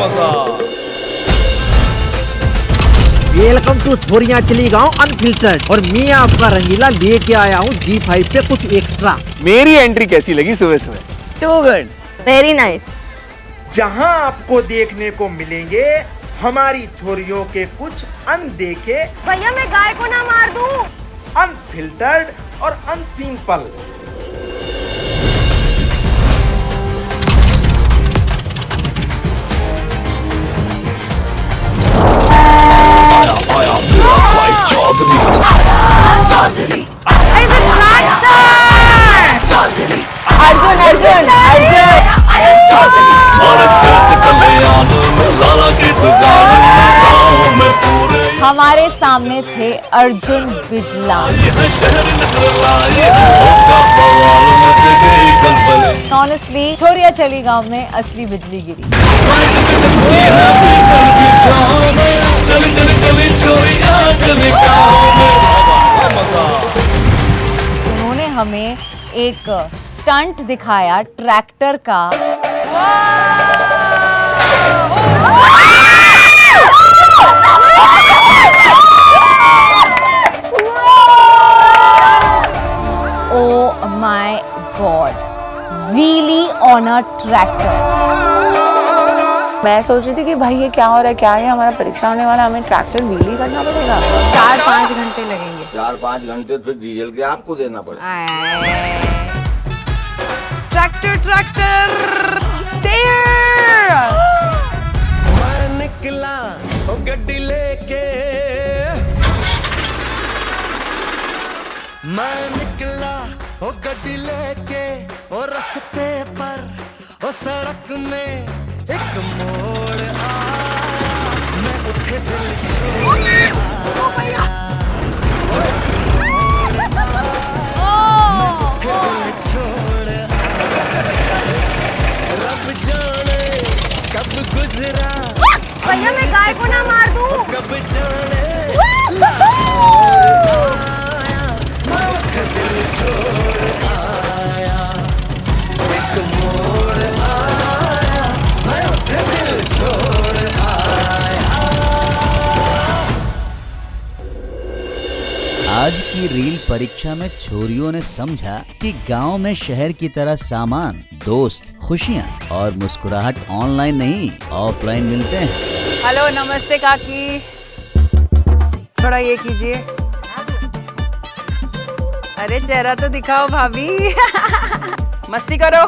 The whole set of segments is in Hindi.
मजा। वेलकम टू छोरियां चली गाँव अनफिल्टर्ड, और मैं आपका रंगीला लेके आया हूँ G5 पे कुछ एक्स्ट्रा। मेरी एंट्री कैसी लगी सुबह सुबह? Too good, very nice. जहां आपको देखने को मिलेंगे हमारी छोरियों के कुछ अनदेखे, भैया मैं गाय को ना मार दूं, अनफिल्टर्ड और अनसीन पल। अर्जुन अर्जुन अर्जुन। हमारे सामने थे अर्जुन विजलान। ऑनेस्टली छोरिया चली गांव में असली बिजली गिरी। उन्होंने हमें एक स्टंट दिखाया ट्रैक्टर का। Oh my God, wheelie on a tractor. मैं सोच रही थी कि भाई ये क्या हो रहा है, क्या है हमारा परीक्षा होने वाला, हमें ट्रैक्टर व्हीली करना पड़ेगा। 4-5 घंटे लगेंगे। 4-5 घंटे फिर डीजल के आपको देना पड़ेगा। ट्रैक्टर ट्रैक्टर मैं निकला ओ गड्डी लेके, मैं निकला ओ गड्डी लेके, ओ रास्ते पर ओ सड़क में एक मोड़ आया, मैं उठे दिल छोड़ आया, मैं उठे दिल छोड़ आया, रब जाने कब गुजरा, भैया मैं गाय को ना मार दूं, कब जाने मैं उठे दिल छोड़ आया, एक मोड़ आया, मैं उठे दिल छोड़ आया। आज की रील परीक्षा में छोरियों ने समझा कि गांव में शहर की तरह सामान, दोस्त, खुशियां और मुस्कुराहट ऑनलाइन नहीं ऑफलाइन मिलते हैं। हेलो नमस्ते काकी, थोड़ा ये कीजिए। अरे चेहरा तो दिखाओ भाभी। मस्ती करो।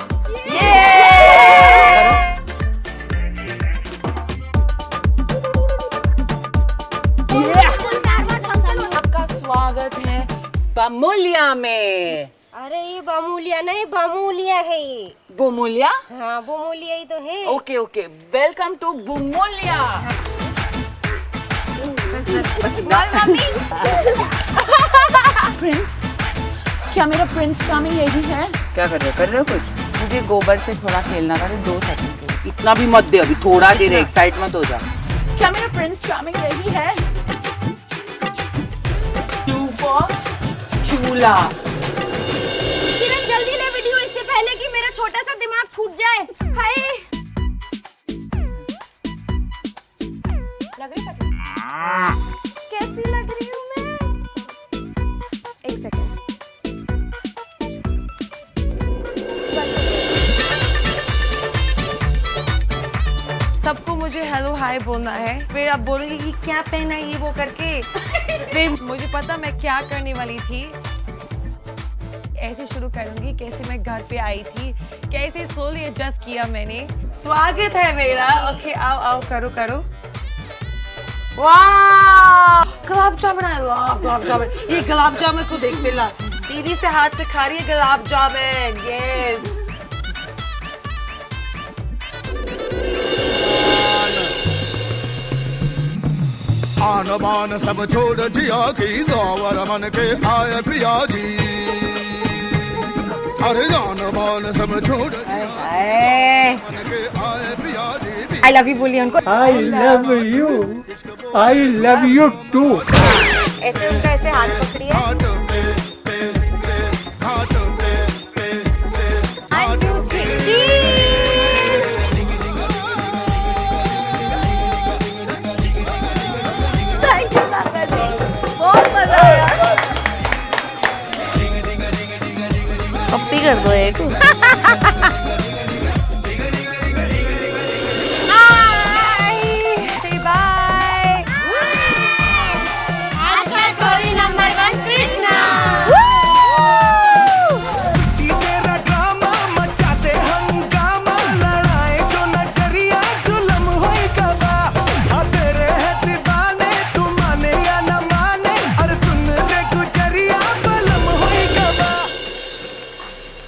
आपका स्वागत है बमूलिया में। अरे ये बमूलिया नहीं, बमूलिया है ये। बुमूलिया? हाँ बमूलिया ही तो है। Okay okay, welcome to Bumulia. Prince, क्या मेरा प्रिंस कामी यही है? क्या कर रहे हो कुछ? मुझे गोबर से थोड़ा खेलना था, 2 सेकंड के लिए। इतना भी मत दे अभी, थोड़ा देर एक्साइट मत हो जा। क्या मेरा प्रिंस चार्मिंग यही है? चूला। किरण जल्दी ले वीडियो, इससे पहले कि मेरा छोटा सा दिमाग फूट जाए। हाय लग रही है? कैसी लग रही हूँ मैं? एक सेकंड। सबको मुझे हेलो हाय बोलना है, फिर आप बोलेंगे कि क्या पहना है ये वो करके। फिर मुझे पता मैं क्या करने वाली थी। ऐसे शुरू करूंगी कैसे मैं घर पे आई थी, कैसे स्लोली एडजस्ट किया मैंने। स्वागत है मेरा। ओके आओ आओ, करो करो। वाह गुलाब जामुन है, वाह गुलाब जामुन। ये गुलाब जामुन को देख पहला, दीदी से हाथ से खा रही है गुलाब जामुन। यस आन बान सब छोड़ जिया की, दावर मन के आए पिया जी। अरे जान बान सब छोड़ मन के आए पिया जी। आई लव यू बोलिए उनको। I love you, I love you too. ऐसे उनका ऐसे हाथ पकड़िए। घाट पे घाट पे कर दो एक। बाय। आज का छोरी नंबर 1 कृष्णा।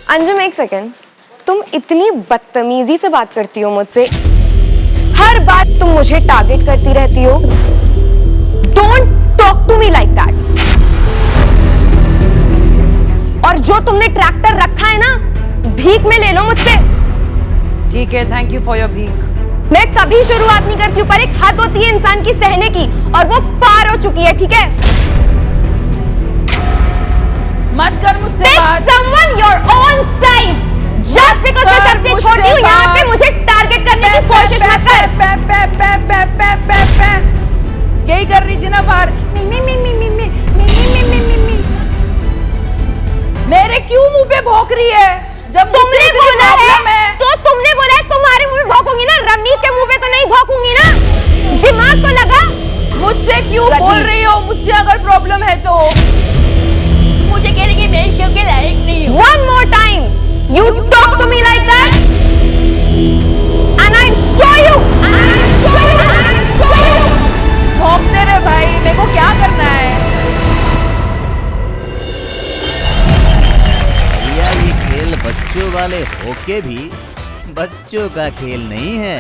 अंजुम एक सेकेंड, तुम इतनी बदतमीजी से बात करती हो मुझसे, हर बात तुम मुझे टारगेट करती रहती हो। Don't talk to me like that. और जो तुमने ट्रैक्टर रखा है ना, भीख में ले लो मुझसे। ठीक है, थैंक यू फॉर योर भीख। मैं कभी शुरुआत नहीं करती हूँ, पर एक हद होती है इंसान की सहने की, और वो पार हो चुकी है, ठीक है? मत कर मुझसे बात। Someone your own size. Just because मैं सबसे छोटी हूँ, यहाँ पे मुझे टारगेट करने की कोशिश मत कर। यही कर रही थी ना बाहर, मेरे क्यों मुंह पे भौंक रही है? जब तुमने बोला है तो तुमने बोला है तुम्हारे मुंह पे भौंकूंगी ना, रमीत के मुंह पे तो नहीं भौंकूंगी ना। दिमाग तो लगा। मुझसे क्यों बोल रही हो? मुझसे अगर प्रॉब्लम है तो मुझे कहने की मैं शो के लायक नहीं हूँ। One more time, you talk to me like that, and I'll show you. भौंकते रहे भाई, मेरे को क्या करना है? भैया ये खेल बच्चों वाले होके भी बच्चों का खेल नहीं है,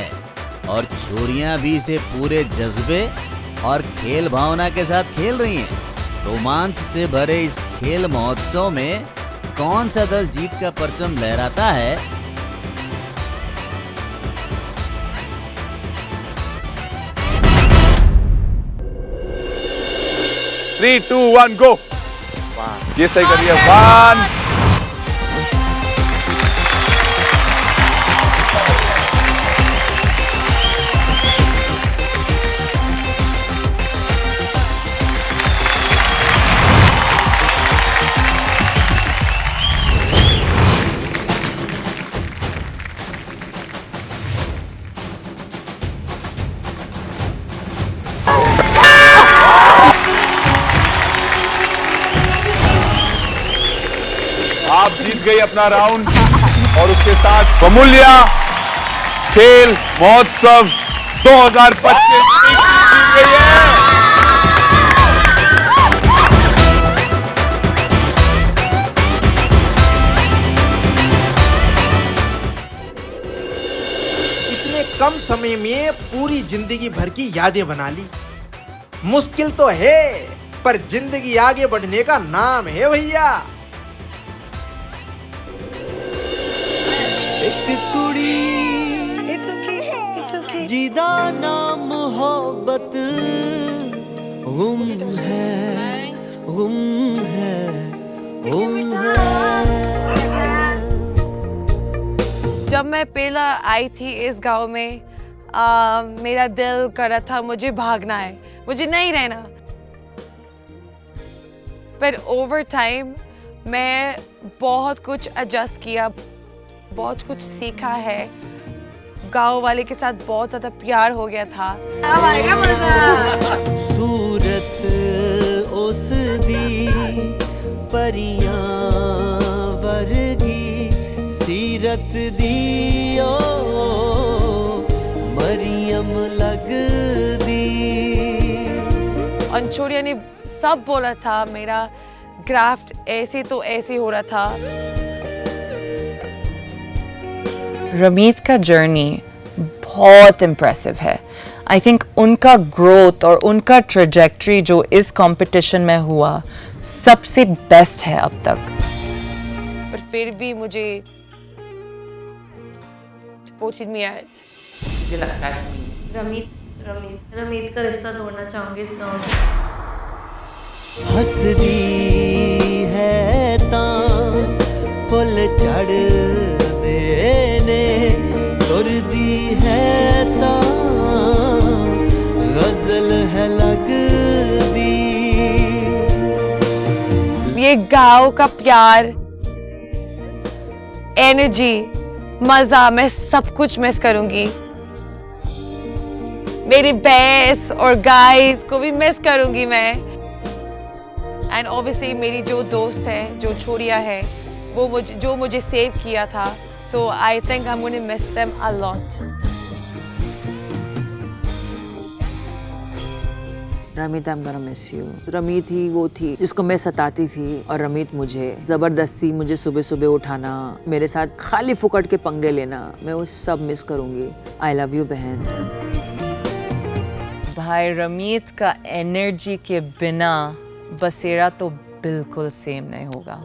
और छोरियां भी इसे पूरे जज्बे और खेल भावना के साथ खेल रही हैं। रोमांच से भरे इस खेल महोत्सव में कौन सा दल जीत का परचम लहराता है? थ्री, 2, 1 गो। ये सही करिए। 1 आप जीत गई अपना राउंड, और उसके साथ अमूल्या खेल महोत्सव 2025 जीत गई है। इतने कम समय में पूरी जिंदगी भर की यादें बना ली। मुश्किल तो है, पर जिंदगी आगे बढ़ने का नाम है भैया। एक कुड़ी It's okay. जिदा ना मोहब्बत गुम है, गुम है, गुम है। जब मैं पहला आई थी इस गांव में, मेरा दिल कर रहा था मुझे भागना है, मुझे नहीं रहना। पर ओवर टाइम मैं बहुत कुछ एडजस्ट किया, बहुत कुछ सीखा है। गांव वाले के साथ बहुत ज्यादा प्यार हो गया था। अब आएगा मजा। सूरत उस दी परियां वर्गी सीरत दी ओ मरियम लग दी। अंशोरिया ने सब बोला था, मेरा ग्राफ्ट ऐसे तो ऐसे हो रहा था। रमीत का जर्नी बहुत इम्प्रेसिव है। आई थिंक उनका ग्रोथ और उनका ट्रेजेक्ट्री जो इस कंपटीशन में हुआ सबसे बेस्ट है अब तक। पर फिर भी मुझे वो चीज नहीं आया। मुझे लगता है रमीत का रिश्ता तोड़ना चाहूंगी इस गाँव से। हसदी है तां फुल चढ़ देने, तुरदी है तां गजल है लगदी। ये गाँव का प्यार एनर्जी, मजा, मैं सब कुछ मिस करूंगी। मेरी बेस और गाइस को भी मिस करूंगी मैं। एंड ऑब्वियसली मेरी जो दोस्त है, जो छोरिया है, वो मुझे सेव किया था। So I think I am going to miss them a lot. Ramit, I am gonna miss you. Ramit ही वो थी जिसको मैं सताती थी, और रमीत मुझे जबरदस्ती मुझे सुबह सुबह उठाना, मेरे साथ खाली फुकट के पंगे लेना, मैं वो सब मिस करूंगी। आई लव यू बहन। भाई रमीत का एनर्जी के बिना बसेरा तो बिल्कुल सेम नहीं होगा।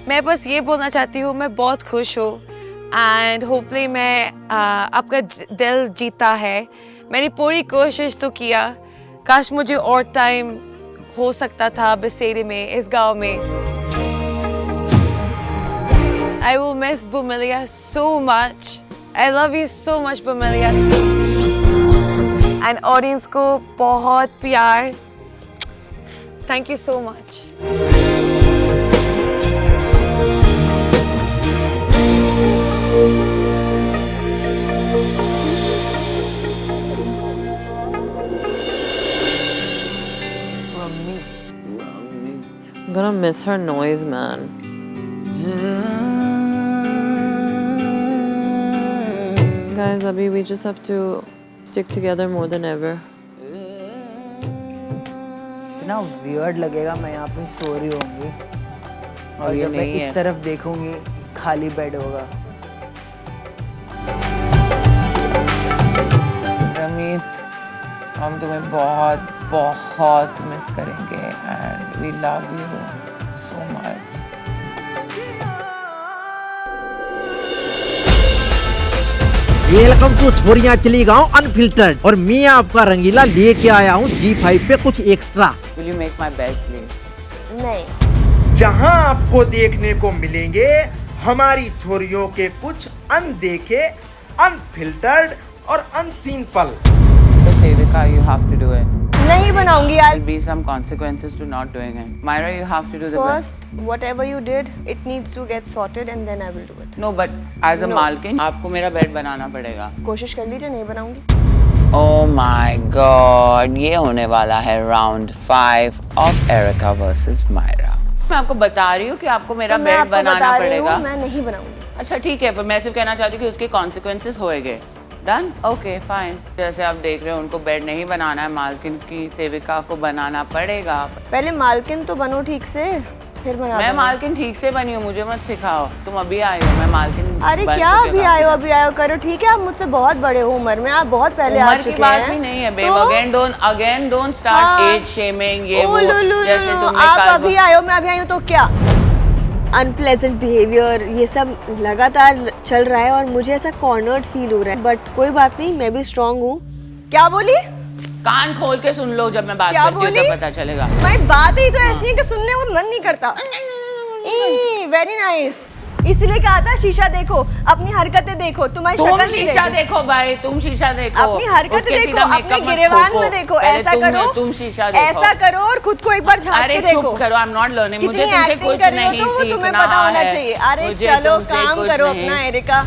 मैं बस ये बोलना चाहती हूँ, मैं बहुत खुश हूँ एंड होपफुली मैं आपका दिल जीता है। मैंने पूरी कोशिश तो किया, काश मुझे और टाइम हो सकता था बसेरे में, इस गांव में। I will miss Bumelia so much. I love you so much Bumelia. And audience को बहुत प्यार। Thank you so much. I'm gonna miss her noise, man. Guys, Abhi, we just have to stick together more than ever. इतना weird लगेगा, मैं यहाँ पे सो रही होंगी और जब मैं इस तरफ देखूंगी खाली बेड होगा। रमीत, हम तुम्हें बहुत बहुत मिस करेंगे and we love you so much. Welcome to छोरियां चली गांव अनफिल्टर्ड, और मैं आपका रंगीला लेके आया हूँ G5 पे कुछ extra. Will you make my bed please? नहीं। जहां आपको देखने को मिलेंगे हमारी छोरियों के कुछ अनदेखे, अनफिल्टर्ड और अनसीन पल। सेविका, you have to do it. नहीं बनाऊंगी यार। There'll be some consequences to not doing it. Myra, you have to do the First, whatever you did, it needs to get sorted and then I will do it. No, but as a Malkin, आपको मेरा बेड बनाना पड़ेगा। कोशिश कर लीजिए, नहीं बनाऊंगी। Oh my God, ये होने वाला है round 5 of Erica versus Myra. मैं आपको बता रही हूँ कि आपको मेरा बेड बनाना पड़ेगा। मैं नहीं बनाऊंगी। अच्छा ठीक है, पर मैं सिर्फ कहना चाहती हूँ कि उसके consequences होएंगे। डन? Okay fine. जैसे आप देख रहे हो उनको बेड नहीं बनाना है, मालकिन की सेविका को बनाना पड़ेगा। पहले मालकिन तो बनो ठीक से, फिर बना। मैं मालकिन ठीक से बनी हूँ, मुझे मत सिखाओ। तुम अभी आए हो, मैं मालकिन। अरे क्या अभी आए हो? अभी आए हो करो, ठीक है। आप मुझसे बहुत बड़े हो उम्र में, आप बहुत पहले आ चुके हैं। उम्र की बात भी नहीं है babe. Again don't start age shaming, ये वो जैसे तुमने आप अभी आए हो, मैं अभी आई हूँ तो क्या? अनप्लेजेंट बिहेवियर ये सब लगातार चल रहा है और मुझे ऐसा कॉर्नर्ड फील हो रहा है, बट कोई बात नहीं, मैं भी स्ट्रांग हूँ। क्या बोली? कान खोल के सुन लो, जब मैं बात करती हूँ तो पता चलेगा। भाई बात ही तो ऐसी है कि सुनने को मन नहीं करता। Very nice. इसलिए कहा था शीशा देखो, अपनी हरकतें देखो, तुम्हारी शक्ल नहीं देखो। शीशा देखो भाई, तुम शीशा देखो, अपनी हरकतें देखो, अपने गिरेबान में देखो, ऐसा करो, तुम शीशा देखो, ऐसा करो और खुद को एक बार झांक के देखो। चुप करो, आई एम नॉट लर्निंग, मुझे तुमसे कुछ नहीं सीखना, तुम्हें पता होना चाहिए। अरे चलो काम करो अपना एरिका।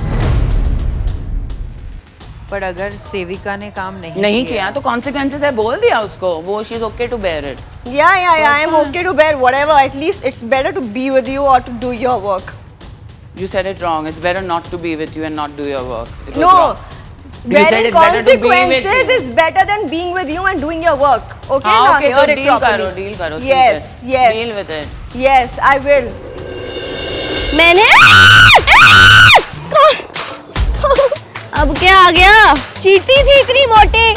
पर अगर सेविका ने काम नहीं किया तो कॉन्सिक्वेंसेस है, बोल दिया उसको, वो she is okay to bear it. या I am okay to bear whatever, at least it's better to be with you और to do your work. You said it wrong. It's better not to be with you and not do your work. No, bearing consequences is better than being with you and doing your work. Okay, now okay, hear it properly. Deal karo. Yes, yes. Deal with it. Yes, I will. मैंने अब क्या आ गया? चीटी थी इतनी मोटी।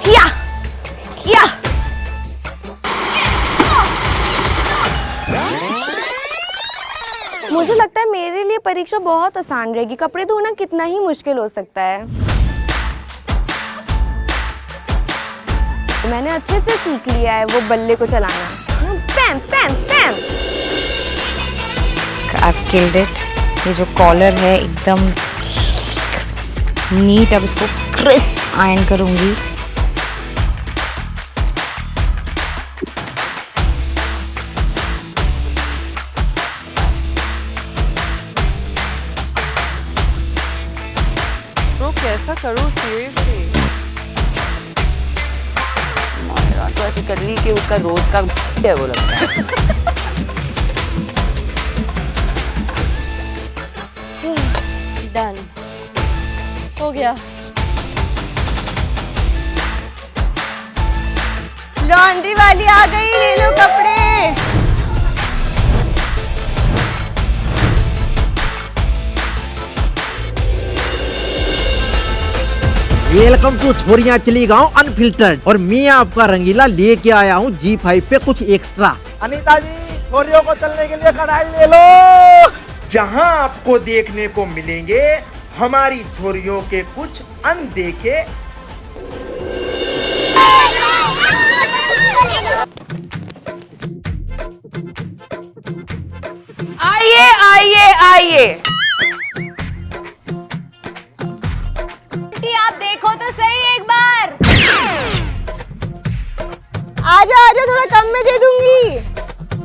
क्या? मुझे लगता है मेरे लिए परीक्षा बहुत आसान रहेगी। कपड़े धोना कितना ही मुश्किल हो सकता है। मैंने अच्छे से सीख लिया है वो बल्ले को चलाना। पैम पैम पैम। I've killed it। ये जो कॉलर है एकदम नीट, अब इसको क्रिस्प आयरन करूंगी। तो कैसा करूँ सीरियसली? तो ऐसे कर ली कि उसका रोज का है वो लगता है। डन हो गया। लॉन्ड्री वाली आ गई, ले लो कपड़े। वेलकम टू छोरियां चली गाँव अनफिल्टर्ड और मैं आपका रंगीला लेके आया हूँ G5 पे कुछ एक्स्ट्रा। अनीता जी, छोरियों को चलने के लिए कढ़ाई ले लो। जहां आपको देखने को मिलेंगे हमारी छोरियों के कुछ अनदेखे आइए आइए आइए। आप देखो तो सही एक बार। आजा आजा, थोड़ा कम में दे दूंगी।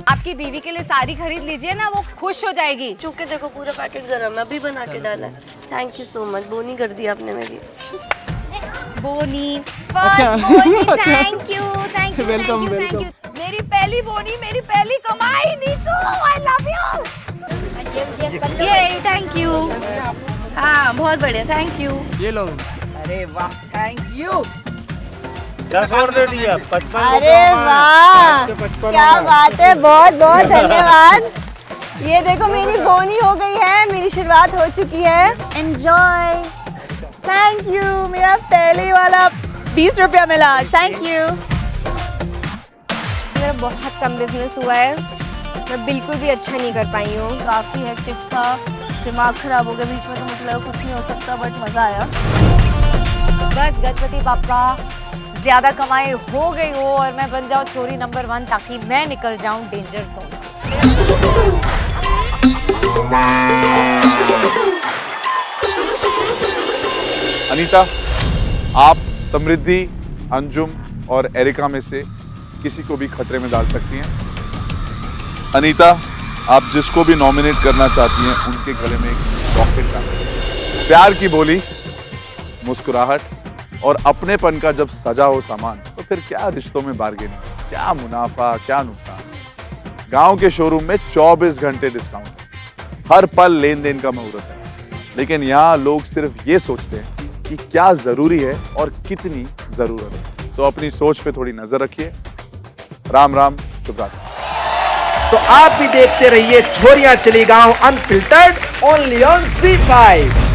आपकी बीवी के लिए साड़ी खरीद लीजिए ना, वो खुश हो जाएगी। चूके देखो पूरा पैकेट गरम है, अभी बना के डाला है। थैंक यू सो मच, बोनी कर दी आपने मेरी। बोनी अच्छा। Thank you thank you welcome thank you. मेरी पहली बोनी, मेरी पहली कमाई। नीतू आई लव यू। ये थैंक यू। हाँ बहुत बढ़िया, थैंक यू। ये लो। अरे वाह, थैंक यू। 10 और दे दिया, 55। अरे वाह, क्या बात है, बहुत बहुत धन्यवाद। ये देखो मेरी बोनी हो गई है, मेरी शुरुआत हो चुकी है। एंजॉय। Thank you. मेरा पहले वाला 20 रुपया मिला, थैंक यू। मेरा बहुत कम बिजनेस हुआ है, मैं बिल्कुल भी अच्छा नहीं कर पाई हूँ। काफी हेक्टिक था, दिमाग खराब हो गया बीच में, तो मुझे लगा कुछ नहीं हो सकता, बट मजा आया। बस गणपति बाप्पा ज्यादा कमाई हो गई हो और मैं बन जाऊं चोरी नंबर 1, ताकि मैं निकल जाऊं डेंजर जोन से। अनीता, आप समृद्धि, अंजुम और एरिका में से किसी को भी खतरे में डाल सकती हैं। अनीता, आप जिसको भी नॉमिनेट करना चाहती हैं उनके गले में एक रॉकेट डालें। प्यार की बोली, मुस्कुराहट और अपनेपन का जब सजा हो सामान, तो फिर क्या रिश्तों में बार्गेनिंग, क्या मुनाफा, क्या नुकसान। गांव के शोरूम में 24 घंटे डिस्काउंट है, हर पल लेन देन का मुहूर्त है। लेकिन यहाँ लोग सिर्फ ये सोचते हैं कि क्या जरूरी है और कितनी जरूरत है। तो अपनी सोच पे थोड़ी नजर रखिए। राम राम, शुभ रात्रि। तो आप भी देखते रहिए छोरियां चली गांव अनफिल्टर्ड, ओनली ऑन Z5।